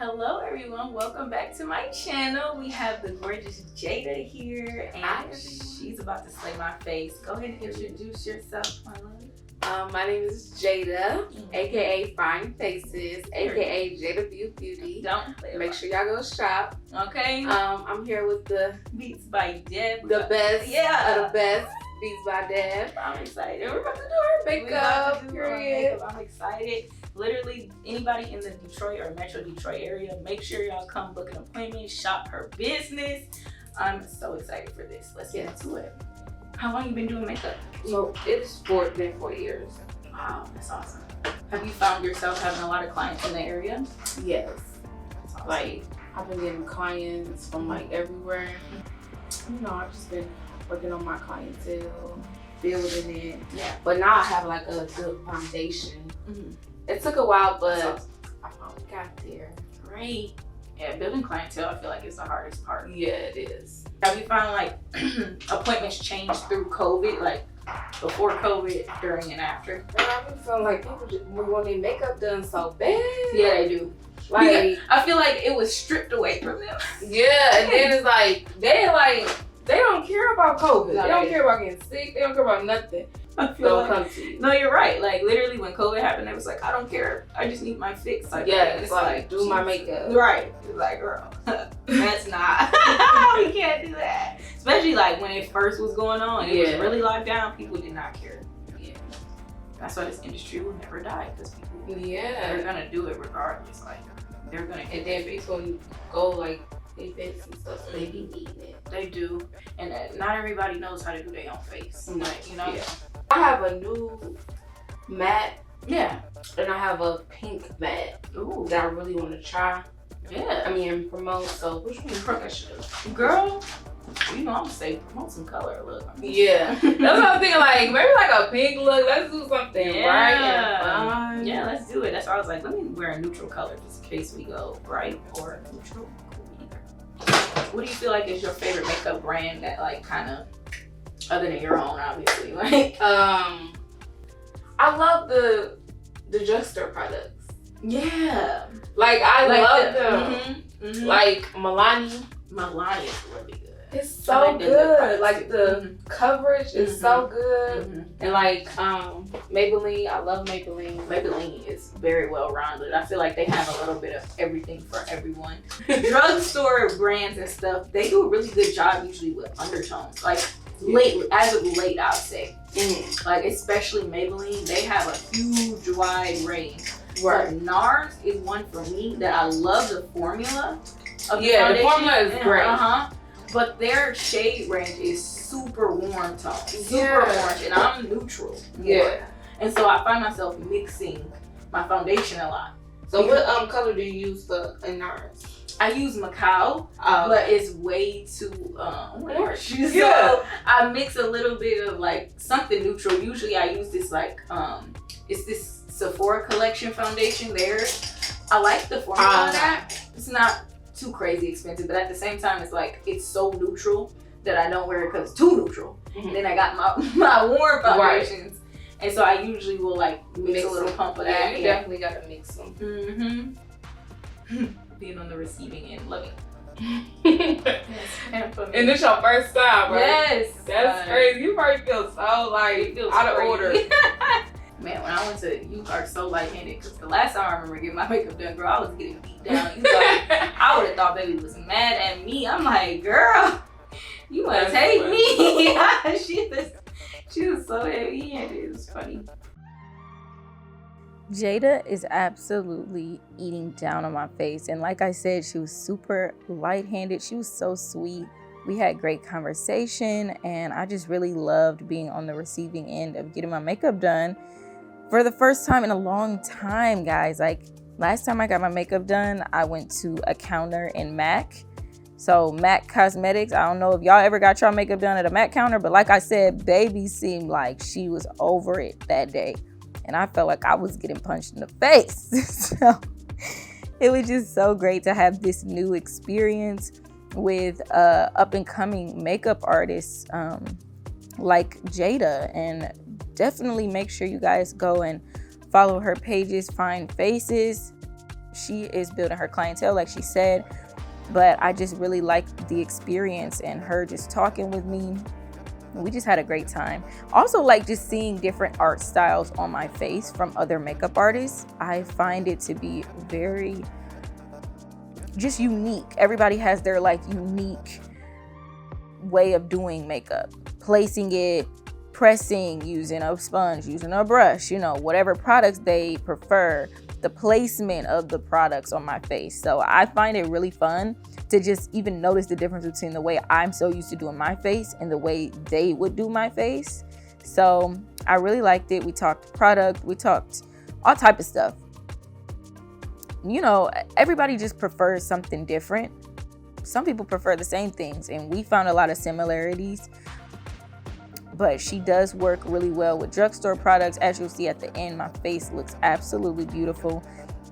Hello everyone, welcome back to my channel. We have the gorgeous Jada here and she's about to slay my face. Go ahead and introduce yourself, my love. My name is Jada, aka Fine Faces, aka Jada Beauty. Don't play. Make sure y'all go shop. Okay. I'm here with the Beatsbydeb. the best, Yeah. of the best Beatsbydeb. I'm excited. And we're about to do our makeup. Period. I'm excited. Literally, anybody in the Detroit or Metro Detroit area, make sure y'all come book an appointment, shop her business. I'm so excited for this. Let's get into it. How long you been doing makeup? So it's been 4 years. Wow, that's awesome. Have you found yourself having a lot of clients in the area? Yes. That's awesome. Like I've been getting clients from like everywhere. You know, I've just been working on my clientele, building it. Yeah. But now I have like a good foundation. It took a while, but I finally got there. Great. Yeah, building clientele, I feel like it's the hardest part. Yeah, it is. Have you found like appointments changed through COVID, like before COVID, during and after? And I've been feeling like people just want their makeup done so bad. Yeah, they do. Like, I feel like it was stripped away from them. yeah, and then it's like, they don't care about COVID. No, they don't care about getting sick. They don't care about nothing. I feel Don't like, come to you. no, you're right. Like literally when COVID happened, it was like, I don't care. I just need my fix. Like, Yeah, it's like, do my makeup. Right. It's like, girl, that's not, we can't do that. Especially like when it first was going on, it was really locked down, people did not care. Yeah. That's why this industry will never die, because people, Yeah. they're gonna do it regardless. Like, they're gonna And then people go like events and stuff, so they be needing it. They do. And not everybody knows how to do their own face. Like, you know? Yeah. I have a new matte. Yeah. And I have a pink matte Ooh. that I really want to try. Yeah. I mean, promote. So which one you think I should do? Girl, you know I'm gonna say promote some color look. Yeah, that's what I'm thinking. Like maybe like a pink look. Let's do something bright and fun. Yeah, let's do it. That's why I was like, let me wear a neutral color just in case we go bright or neutral. What do you feel like is your favorite makeup brand that like kind of, other than your own, obviously? Like, I love the drugstore products. yeah, Like I love them. Like Milani. Milani is really good. It's so good. Like the coverage is so good. Mm-hmm. And like Maybelline, I love Maybelline. Maybelline is very well rounded. I feel like they have a little bit of everything for everyone. Drugstore brands and stuff, they do a really good job usually with undertones. Like lately, as of late, I'll say. Like especially Maybelline, they have a huge wide range. Right. But NARS is one for me that I love the formula. Of the The formula is great. But their shade range is super warm tone, super orange, and I'm neutral. Yeah. And so I find myself mixing my foundation a lot. So what color do you use for NARS? I use Macao, but it's way too orange. Yeah. So I mix a little bit of like something neutral. Usually I use this like it's this Sephora collection foundation there. I like the formula of that. It's not too crazy expensive, but at the same time it's like it's so neutral that I don't wear it because it's too neutral. And then I got my warm foundations. And so I usually will like mix a little pump of that. You definitely gotta mix them. Being on the receiving end, love it. And this your first time, right? Yes. That's crazy. You probably feel so like out of order. Man, when I went to, you are so lightheaded, because the last time I remember getting my makeup done, girl, I was getting beat down. You I would have thought baby was mad at me. I'm like, girl, you want to take me? she was so heavy-handed. It was funny. Jada is absolutely eating down on my face. And like I said, she was super light-handed. She was so sweet. We had great conversation, and I just really loved being on the receiving end of getting my makeup done for the first time in a long time, guys. Like last time I got my makeup done, I went to a counter in MAC. So MAC Cosmetics, I don't know if y'all ever got y'all makeup done at a MAC counter, but like I said, baby seemed like she was over it that day. And I felt like I was getting punched in the face. So it was just so great to have this new experience with up and coming makeup artists like Jada. And definitely make sure you guys go and follow her pages, Fine Faces. she is building her clientele, like she said. But I just really liked the experience and her just talking with me. We just had a great time. Also, like just seeing different art styles on my face from other makeup artists. I find it to be very just unique. Everybody has their like unique way of doing makeup, placing it, pressing, using a sponge, using a brush, you know, whatever products they prefer, the placement of the products on my face. So I find it really fun to just even notice the difference between the way I'm so used to doing my face and the way they would do my face. So I really liked it. We talked product, we talked all type of stuff. You know, everybody just prefers something different. Some people prefer the same things, and we found a lot of similarities. But she does work really well with drugstore products. As you'll see at the end, my face looks absolutely beautiful.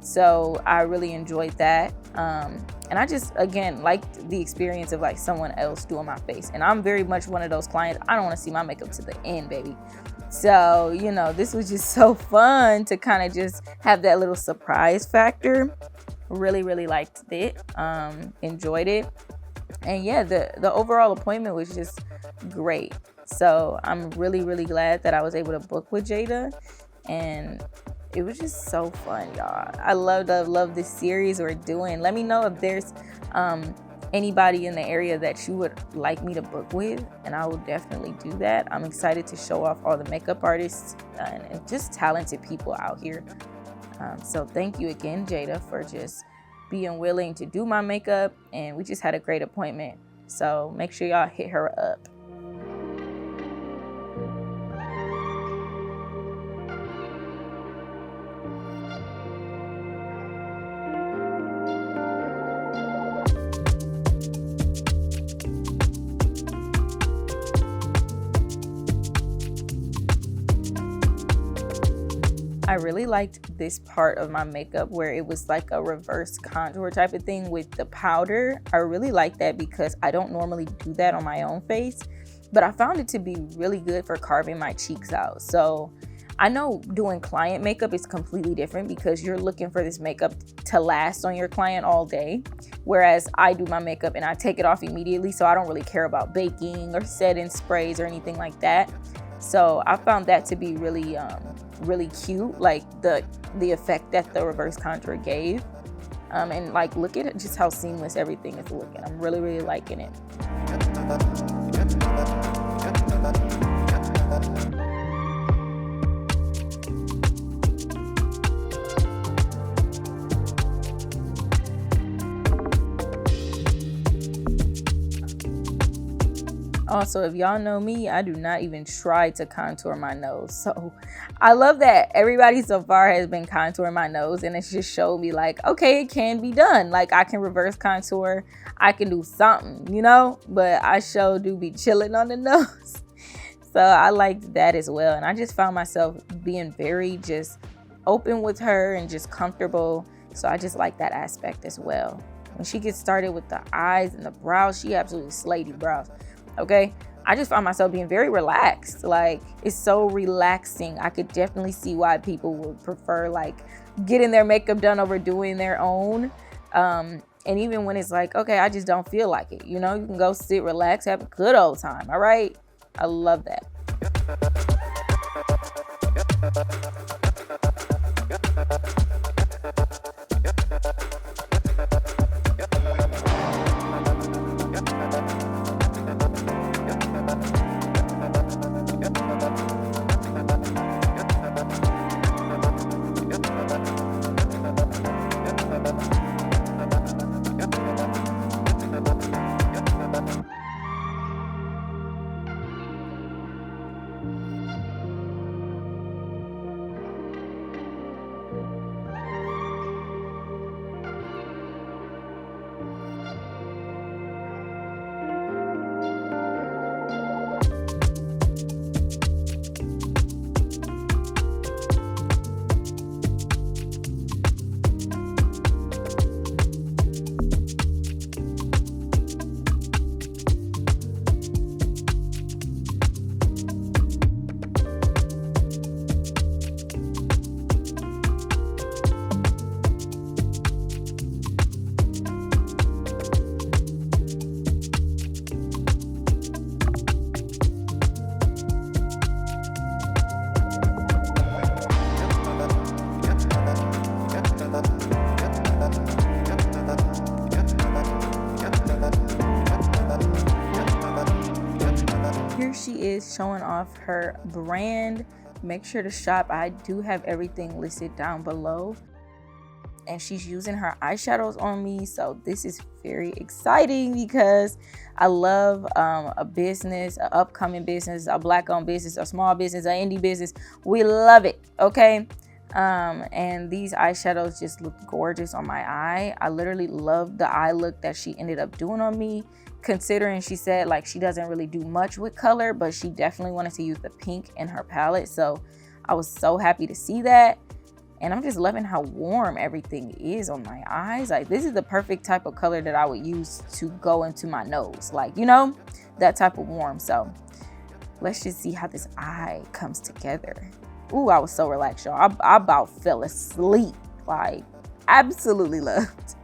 So I really enjoyed that. And I just, again, liked the experience of like someone else doing my face. And I'm very much one of those clients, I don't want to see my makeup to the end, baby. So, you know, this was just so fun to kind of just have that little surprise factor. Really, really liked it. Enjoyed it. And yeah, the overall appointment was just great. So I'm really, really glad that I was able to book with Jada. And it was just so fun, y'all. I love this series we're doing. Let me know if there's anybody in the area that you would like me to book with, and I will definitely do that. I'm excited to show off all the makeup artists and just talented people out here. So thank you again, Jada, for just being willing to do my makeup, and we just had a great appointment. So make sure y'all hit her up. I really liked this part of my makeup where it was like a reverse contour type of thing with the powder. I really like that because I don't normally do that on my own face, but I found it to be really good for carving my cheeks out. So I know doing client makeup is completely different because you're looking for this makeup to last on your client all day. Whereas I do my makeup and I take it off immediately, so I don't really care about baking or setting sprays or anything like that. So I found that to be really cute, like the effect that the reverse contour gave. And like, look at it, just how seamless everything is looking. I'm really, really liking it. Also, if y'all know me, I do not even try to contour my nose. So I love that everybody so far has been contouring my nose, and it's just showed me like, okay, it can be done. Like I can reverse contour, I can do something, you know, but I sure do be chilling on the nose. So I liked that as well. And I just found myself being very just open with her and just comfortable. So I just like that aspect as well. When she gets started with the eyes and the brows, she absolutely slayed the brows. Okay, I just found myself being very relaxed. Like, it's so relaxing. I could definitely see why people would prefer like getting their makeup done over doing their own. And even when it's like, okay, I just don't feel like it, you know, you can go sit, relax, have a good old time. All right, I love that. is showing off her brand. Make sure to shop. I do have everything listed down below. And she's using her eyeshadows on me, so this is very exciting because I love a business, an upcoming business, a black-owned business, a small business, an indie business. We love it, okay? And these eyeshadows just look gorgeous on my eye. I literally love the eye look that she ended up doing on me, considering she said like she doesn't really do much with color, but she definitely wanted to use the pink in her palette. So I was so happy to see that. And I'm just loving how warm everything is on my eyes. Like, this is the perfect type of color that I would use to go into my nose. Like, you know, that type of warm. So let's just see how this eye comes together. Ooh, I was so relaxed, y'all. I about fell asleep. Like, absolutely loved.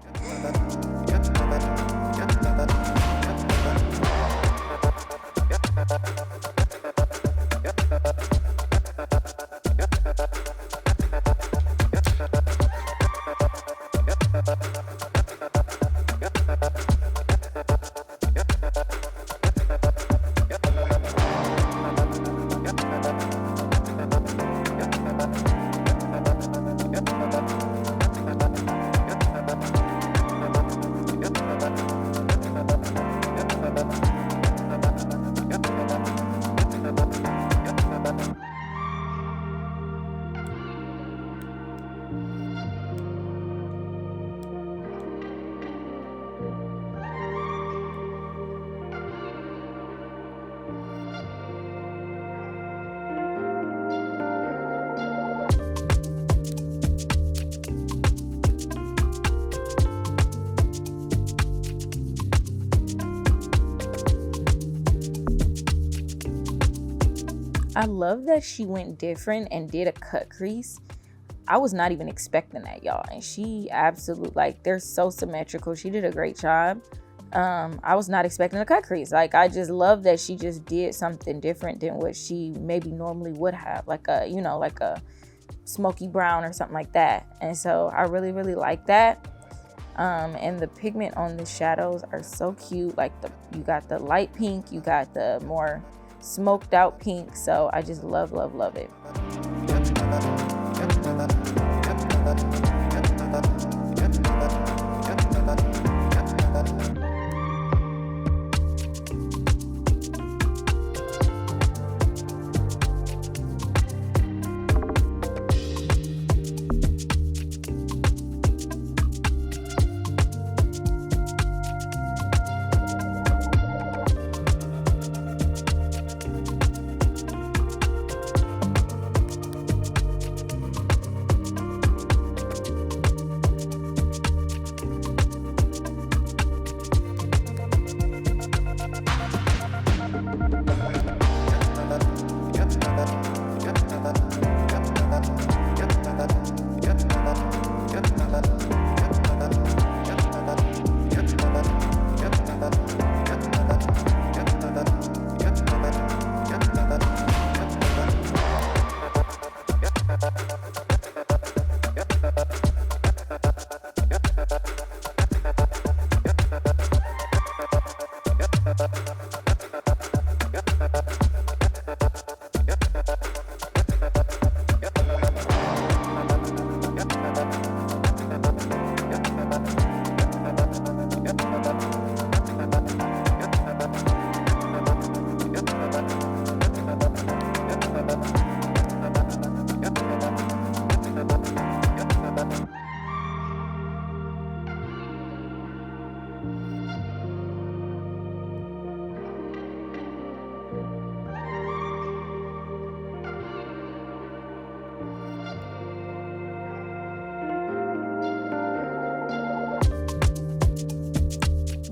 I love that she went different and did a cut crease. I was not even expecting that, y'all. And she absolutely, like, they're so symmetrical. She did a great job. I was not expecting a cut crease. Like, I just love that she just did something different than what she maybe normally would have. Like a, you know, like a smoky brown or something like that. And so I really, really like that. And the pigment on the shadows are so cute. Like, you got the light pink, you got the more smoked out pink. So I just love, love, love it.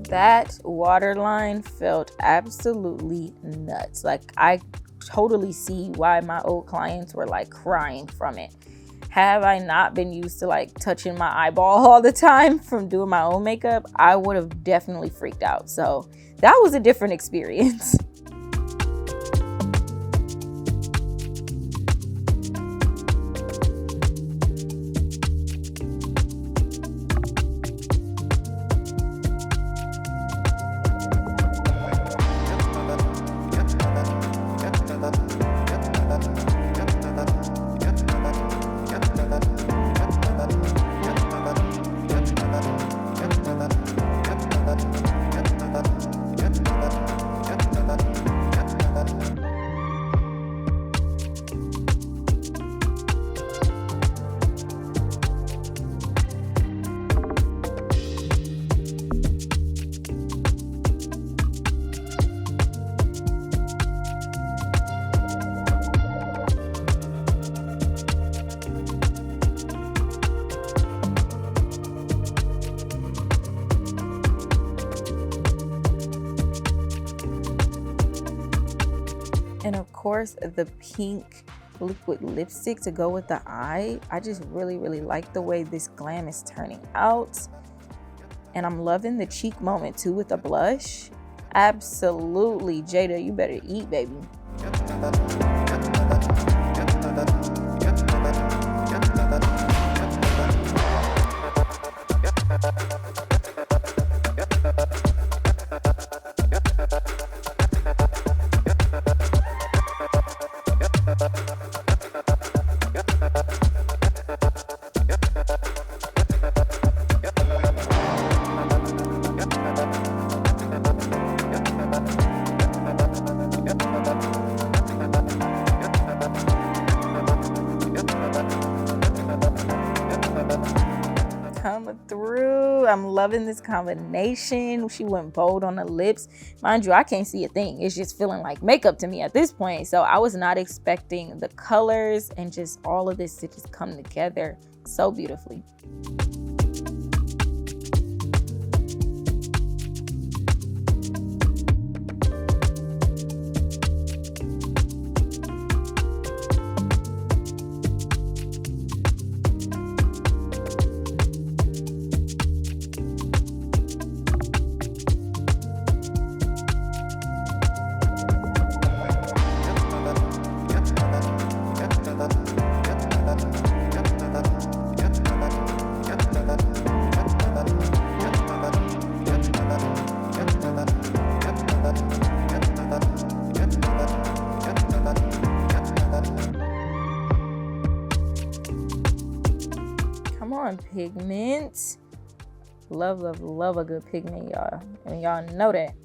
That waterline felt absolutely nuts. Like, I totally see why my old clients were like crying from it. Have I not been used to like touching my eyeball all the time from doing my own makeup, I would have definitely freaked out. So that was a different experience. And of course, the pink liquid lipstick to go with the eye. I just really, really like the way this glam is turning out. And I'm loving the cheek moment too with the blush. Absolutely, Jada, you better eat, baby. Coming through. I'm loving this combination. She went bold on the lips. Mind you, I can't see a thing. It's just feeling like makeup to me at this point. So I was not expecting the colors and just all of this to just come together so beautifully. Come on, pigment. Love, love, love a good pigment, y'all. And y'all know that.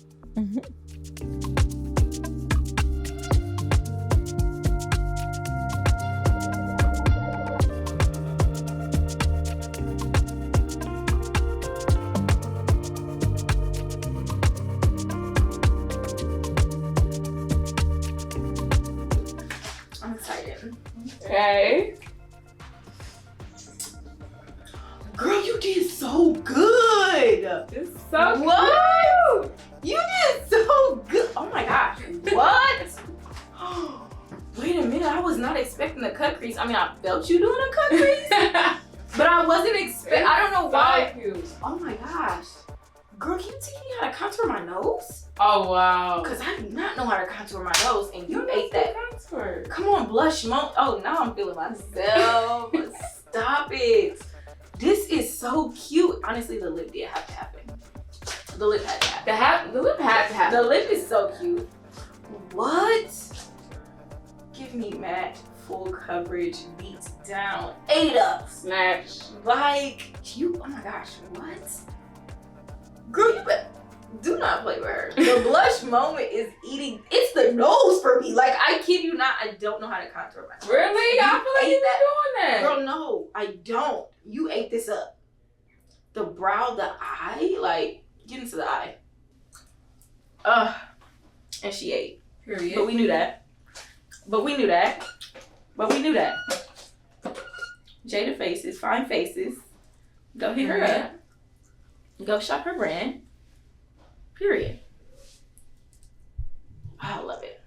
I'm excited. Okay. Girl, you did so good. It's so What? cute. You did so good. Oh my gosh. What? Wait a minute. I was not expecting a cut crease. I mean, I felt you doing a cut crease, but I wasn't expecting. I don't know why. So cute. Oh my gosh. Girl, can you teach me how to contour my nose? Oh wow. Because I do not know how to contour my nose, and you know ate that. Contour. Come on, blush mo. Oh, now I'm feeling myself. Stop it. This is so cute. Honestly, the lip did have to happen. The lip had to happen. The lip had to happen. The lip is so cute. What? Give me matte, full coverage, beats down, 8 up. Snatch. Like, you, oh my gosh, what? Girl, you better, do not play with her. The blush moment is eating, it's the nose for me. Like, I kid you not, I don't know how to contour my nose. Really? I feel like ate you've that. been doing that. Girl, no, I don't. You ate this up. The brow, the eye, like, get into the eye. And she ate. Period. But we knew that. But we knew that. Jada Faces, fine faces. Go hit her up. Go shop her brand. Period. I love it.